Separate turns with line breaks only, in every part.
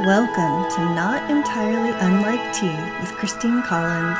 Welcome to Not Entirely Unlike Tea with Christine Collins.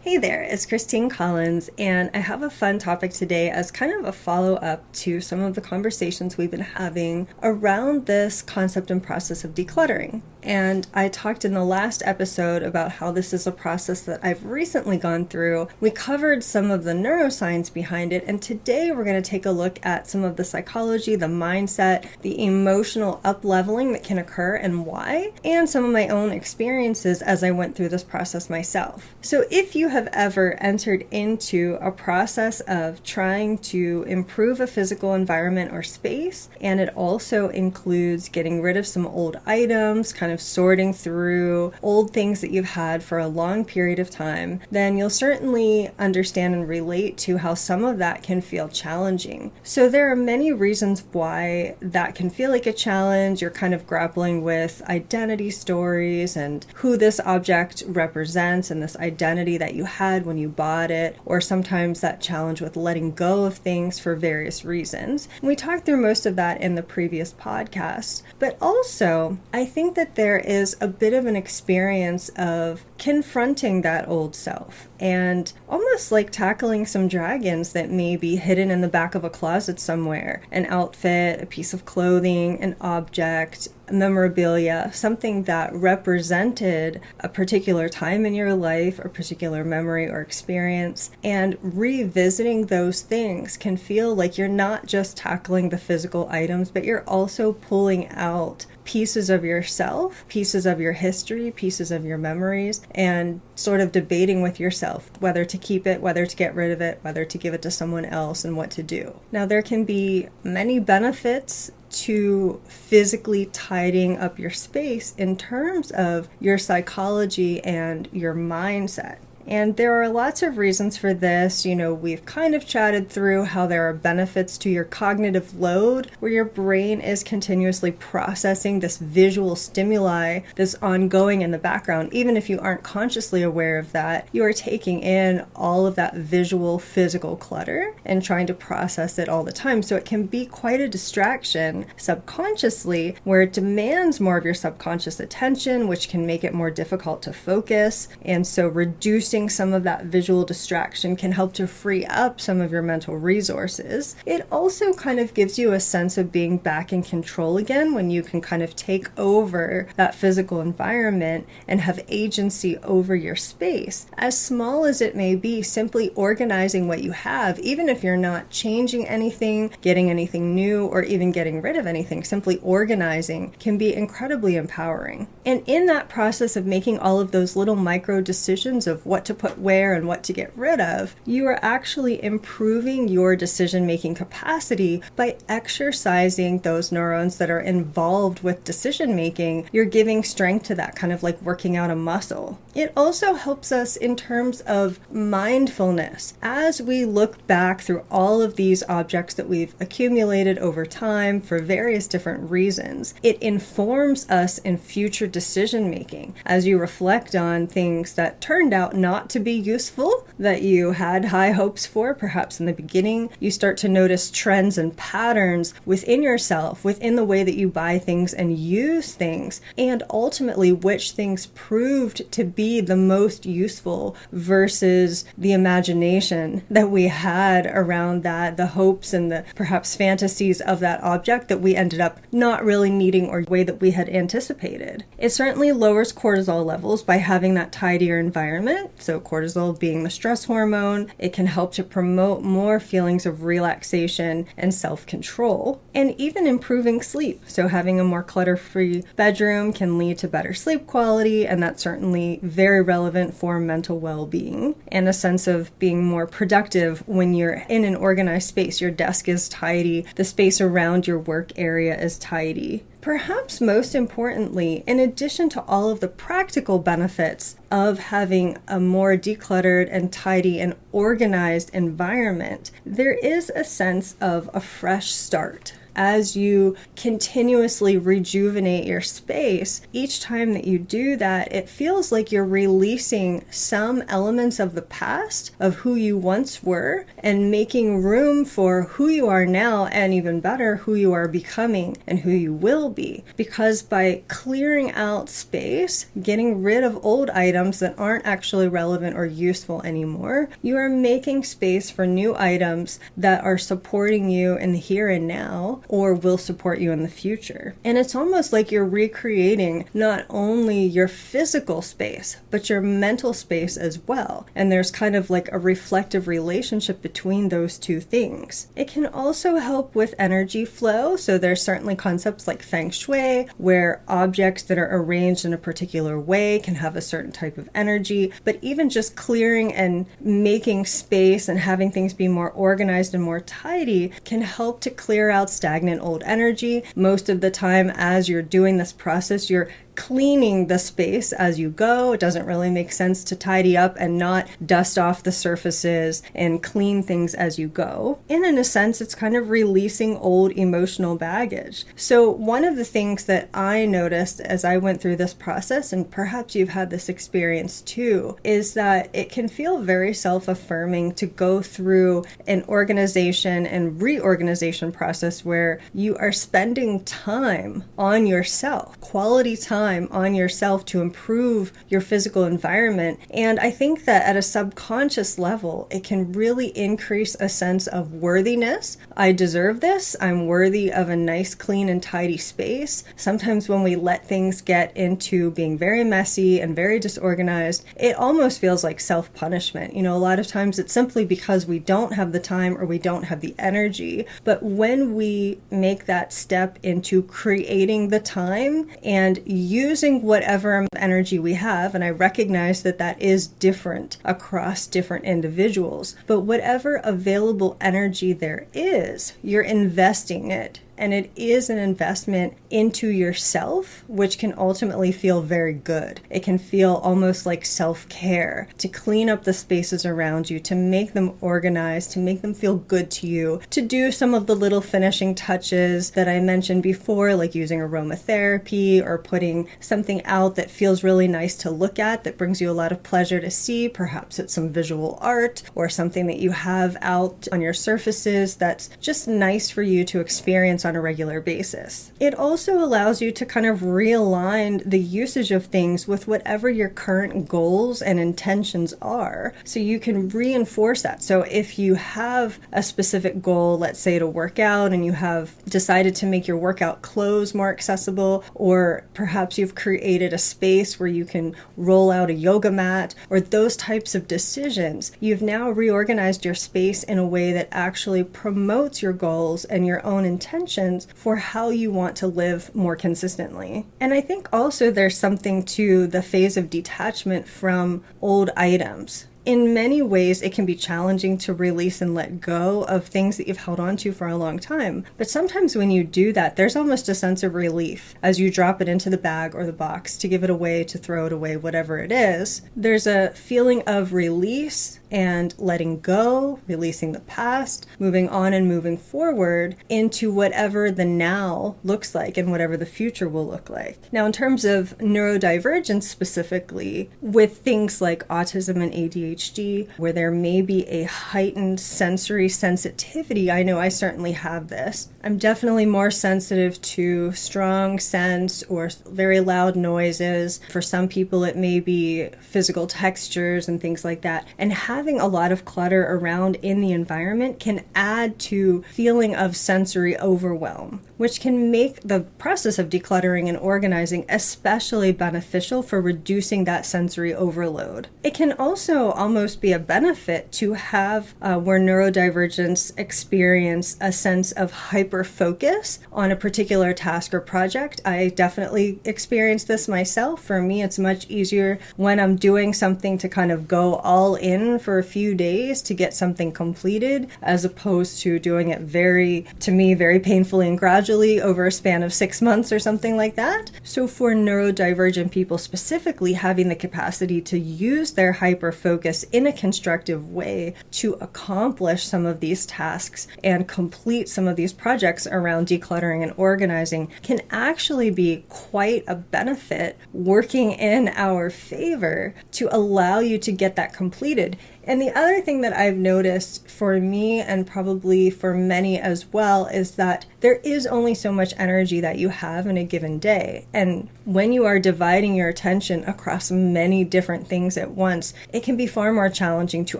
Hey there, it's Christine Collins, and I have a fun topic today as kind of a follow-up to some of the conversations we've been having around this concept and process of decluttering. And I talked in the last episode about how this is a process that I've recently gone through. We covered some of the neuroscience behind it, and today we're going to take a look at some of the psychology, the mindset, the emotional up-leveling that can occur and why, and some of my own experiences as I went through this process myself. So if you have ever entered into a process of trying to improve a physical environment or space, and it also includes getting rid of some old items, kind of sorting through old things that you've had for a long period of time, then you'll certainly understand and relate to how some of that can feel challenging. So there are many reasons why that can feel like a challenge. You're kind of grappling with identity stories and who this object represents and this identity that you had when you bought it, or sometimes that challenge with letting go of things for various reasons. And we talked through most of that in the previous podcast. But also, I think that there is a bit of an experience of confronting that old self and almost like tackling some dragons that may be hidden in the back of a closet somewhere. An outfit, a piece of clothing, an object, memorabilia, something that represented a particular time in your life or particular memory or experience. And revisiting those things can feel like you're not just tackling the physical items, but you're also pulling out pieces of yourself, pieces of your history, pieces of your memories, and sort of debating with yourself whether to keep it, whether to get rid of it, whether to give it to someone else, and what to do. Now, there can be many benefits to physically tidying up your space in terms of your psychology and your mindset. And there are lots of reasons for this. We've kind of chatted through how there are benefits to your cognitive load, where your brain is continuously processing this visual stimuli that's ongoing in the background. Even if you aren't consciously aware of that, you are taking in all of that visual, physical clutter and trying to process it all the time. So it can be quite a distraction subconsciously, where it demands more of your subconscious attention, which can make it more difficult to focus. And so reducing some of that visual distraction can help to free up some of your mental resources. It also kind of gives you a sense of being back in control again when you can kind of take over that physical environment and have agency over your space. As small as it may be, simply organizing what you have, even if you're not changing anything, getting anything new, or even getting rid of anything, simply organizing can be incredibly empowering. And in that process of making all of those little micro decisions of what to put where and what to get rid of, you are actually improving your decision-making capacity by exercising those neurons that are involved with decision-making. You're giving strength to that, kind of like working out a muscle. It also helps us in terms of mindfulness. As we look back through all of these objects that we've accumulated over time for various different reasons, it informs us in future decision-making. As you reflect on things that turned out not to be useful, that you had high hopes for, perhaps in the beginning, you start to notice trends and patterns within yourself, within the way that you buy things and use things, and ultimately which things proved to be the most useful versus the imagination that we had around that, the hopes and the perhaps fantasies of that object that we ended up not really needing or the way that we had anticipated. It certainly lowers cortisol levels by having that tidier environment. So cortisol being the stress hormone, it can help to promote more feelings of relaxation and self-control, and even improving sleep. So having a more clutter-free bedroom can lead to better sleep quality, and that's certainly very relevant for mental well-being and a sense of being more productive when you're in an organized space. Your desk is tidy, the space around your work area is tidy. Perhaps most importantly, in addition to all of the practical benefits of having a more decluttered and tidy and organized environment, there is a sense of a fresh start. as you continuously rejuvenate your space, each time that you do that, it feels like you're releasing some elements of the past of who you once were and making room for who you are now, and even better, who you are becoming and who you will be. Because by clearing out space, getting rid of old items that aren't actually relevant or useful anymore, you are making space for new items that are supporting you in the here and now, or will support you in the future. And it's almost like you're recreating not only your physical space, but your mental space as well. And there's kind of like a reflective relationship between those two things. It can also help with energy flow. So there's certainly concepts like feng shui, where objects that are arranged in a particular way can have a certain type of energy. But even just clearing and making space and having things be more organized and more tidy can help to clear out stagnant old energy. Most of the time, as you're doing this process, you're cleaning the space as you go. It doesn't really make sense to tidy up and not dust off the surfaces and clean things as you go. And in a sense, it's kind of releasing old emotional baggage. So one of the things that I noticed as I went through this process, and perhaps you've had this experience too, is that it can feel very self-affirming to go through an organization and reorganization process where you are spending time on yourself, quality time on yourself to improve your physical environment. And I think that at a subconscious level, it can really increase a sense of worthiness. I deserve this. I'm worthy of a nice, clean, and tidy space. Sometimes when we let things get into being very messy and very disorganized, it almost feels like self-punishment. You know, a lot of times it's simply because we don't have the time or we don't have the energy. But when we make that step into creating the time and using whatever energy we have, and I recognize that that is different across different individuals, but whatever available energy there is, you're investing it. And it is an investment into yourself, which can ultimately feel very good. It can feel almost like self-care, to clean up the spaces around you, to make them organized, to make them feel good to you, to do some of the little finishing touches that I mentioned before, like using aromatherapy or putting something out that feels really nice to look at, that brings you a lot of pleasure to see. Perhaps it's some visual art or something that you have out on your surfaces that's just nice for you to experience on a regular basis. It also allows you to kind of realign the usage of things with whatever your current goals and intentions are, so you can reinforce that. So if you have a specific goal, let's say to work out, and you have decided to make your workout clothes more accessible, or perhaps you've created a space where you can roll out a yoga mat, or those types of decisions, you've now reorganized your space in a way that actually promotes your goals and your own intentions for how you want to live more consistently. And I think also there's something to the phase of detachment from old items. In many ways, it can be challenging to release and let go of things that you've held on to for a long time. But sometimes when you do that, there's almost a sense of relief as you drop it into the bag or the box to give it away, to throw it away, whatever it is. There's a feeling of release and letting go, releasing the past, moving on and moving forward into whatever the now looks like and whatever the future will look like. Now, in terms of neurodivergence specifically, with things like autism and ADHD, where there may be a heightened sensory sensitivity, I know I certainly have this. I'm definitely more sensitive to strong scents or very loud noises. For some people, it may be physical textures and things like that. And having a lot of clutter around in the environment can add to feeling of sensory overwhelm, which can make the process of decluttering and organizing especially beneficial for reducing that sensory overload. It can also almost be a benefit to have where neurodivergence experience a sense of hyper-focus on a particular task or project. I definitely experienced this myself. For me, it's much easier when I'm doing something to kind of go all in for a few days to get something completed, as opposed to doing it very painfully and gradually over a span of 6 months or something like that. So for neurodivergent people specifically, having the capacity to use their hyper-focus focus in a constructive way to accomplish some of these tasks and complete some of these projects around decluttering and organizing can actually be quite a benefit working in our favor to allow you to get that completed. And the other thing that I've noticed for me, and probably for many as well, is that there is only so much energy that you have in a given day. And when you are dividing your attention across many different things at once, it can be far more challenging to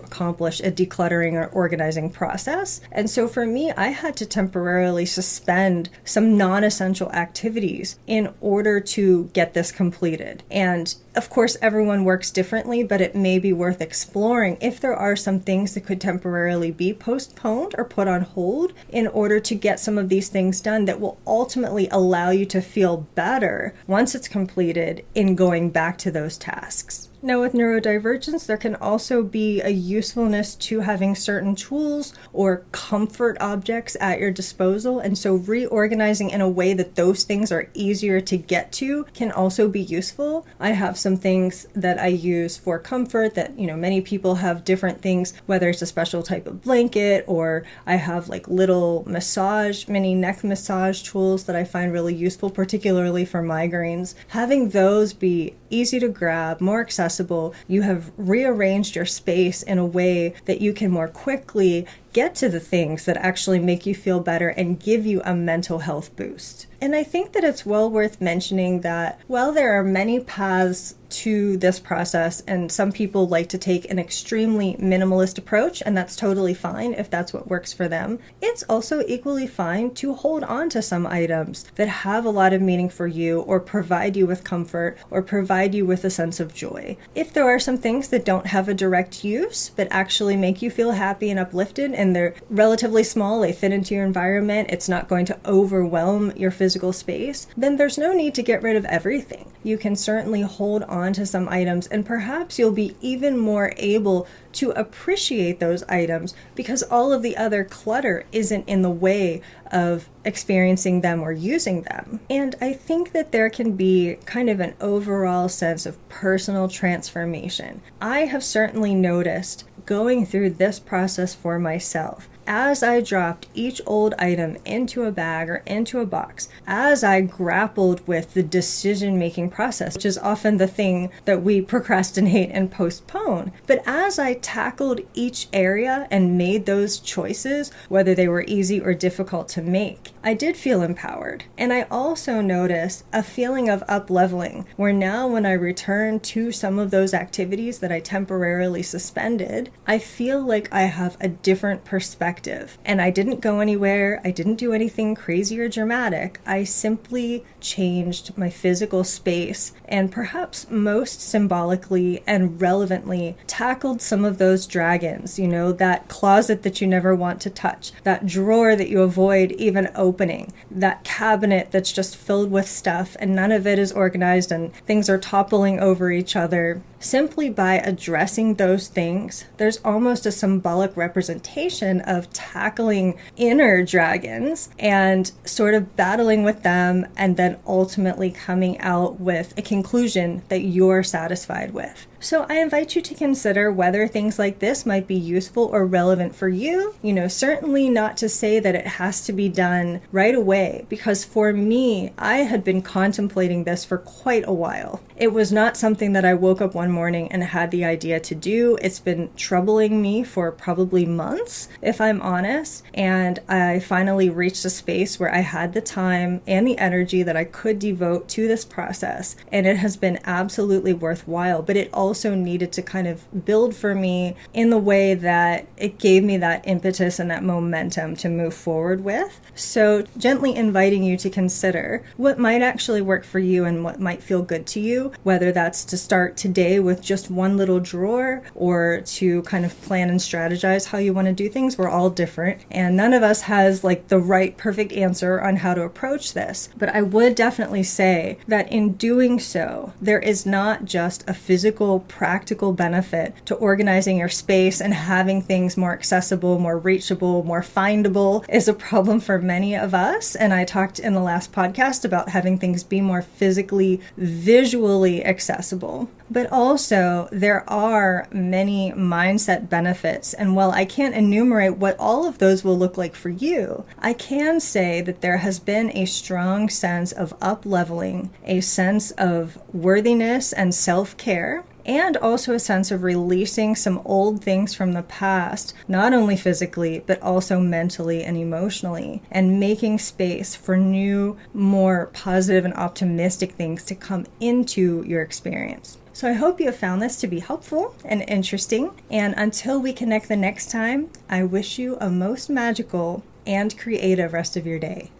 accomplish a decluttering or organizing process. And so for me, I had to temporarily suspend some non-essential activities in order to get this completed. And of course, everyone works differently, but it may be worth exploring if there are some things that could temporarily be postponed or put on hold in order to get some of these things done that will ultimately allow you to feel better once it's completed in going back to those tasks. Now, with neurodivergence, there can also be a usefulness to having certain tools or comfort objects at your disposal. And so reorganizing in a way that those things are easier to get to can also be useful. I have some things that I use for comfort that, many people have different things, whether it's a special type of blanket, or I have like little mini neck massage tools that I find really useful, particularly for migraines. Having those be easy to grab, more accessible, you have rearranged your space in a way that you can more quickly get to the things that actually make you feel better and give you a mental health boost. And I think that it's well worth mentioning that while there are many paths to this process, and some people like to take an extremely minimalist approach, and that's totally fine if that's what works for them, it's also equally fine to hold on to some items that have a lot of meaning for you, or provide you with comfort, or provide you with a sense of joy. If there are some things that don't have a direct use, but actually make you feel happy and uplifted, and they're relatively small, they fit into your environment, it's not going to overwhelm your physical space, then there's no need to get rid of everything. You can certainly hold on to some items, and perhaps you'll be even more able to appreciate those items because all of the other clutter isn't in the way of experiencing them or using them. And I think that there can be kind of an overall sense of personal transformation. I have certainly noticed going through this process for myself, as I dropped each old item into a bag or into a box, as I grappled with the decision-making process, which is often the thing that we procrastinate and postpone, but as I tackled each area and made those choices, whether they were easy or difficult to make, I did feel empowered. And I also noticed a feeling of up-leveling, where now when I return to some of those activities that I temporarily suspended, I feel like I have a different perspective. And I didn't go anywhere. I didn't do anything crazy or dramatic. I simply changed my physical space, and perhaps most symbolically and relevantly tackled some of those dragons, that closet that you never want to touch, that drawer that you avoid even opening, that cabinet that's just filled with stuff and none of it is organized and things are toppling over each other. Simply by addressing those things, there's almost a symbolic representation of tackling inner dragons and sort of battling with them, and then ultimately coming out with a conclusion that you're satisfied with. So I invite you to consider whether things like this might be useful or relevant for you. Certainly not to say that it has to be done right away, because for me, I had been contemplating this for quite a while. It was not something that I woke up one morning and had the idea to do. It's been troubling me for probably months, if I'm honest, and I finally reached a space where I had the time and the energy that I could devote to this process, and it has been absolutely worthwhile. But it also needed to kind of build for me in the way that it gave me that impetus and that momentum to move forward with. So gently inviting you to consider what might actually work for you and what might feel good to you, whether that's to start today with just one little drawer, or to kind of plan and strategize how you want to do things. We're all different, and none of us has like the right perfect answer on how to approach this. But I would definitely say that in doing so, there is not just a physical practical benefit to organizing your space and having things more accessible, more reachable, more findable is a problem for many of us. And I talked in the last podcast about having things be more physically, visually accessible. But also, there are many mindset benefits. And while I can't enumerate what all of those will look like for you, I can say that there has been a strong sense of up-leveling, a sense of worthiness and self-care, and also a sense of releasing some old things from the past, not only physically, but also mentally and emotionally, and making space for new, more positive and optimistic things to come into your experience. So I hope you have found this to be helpful and interesting. And until we connect the next time, I wish you a most magical and creative rest of your day.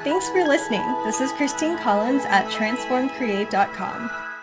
Thanks for listening. This is Christine Collins at transformcreate.com.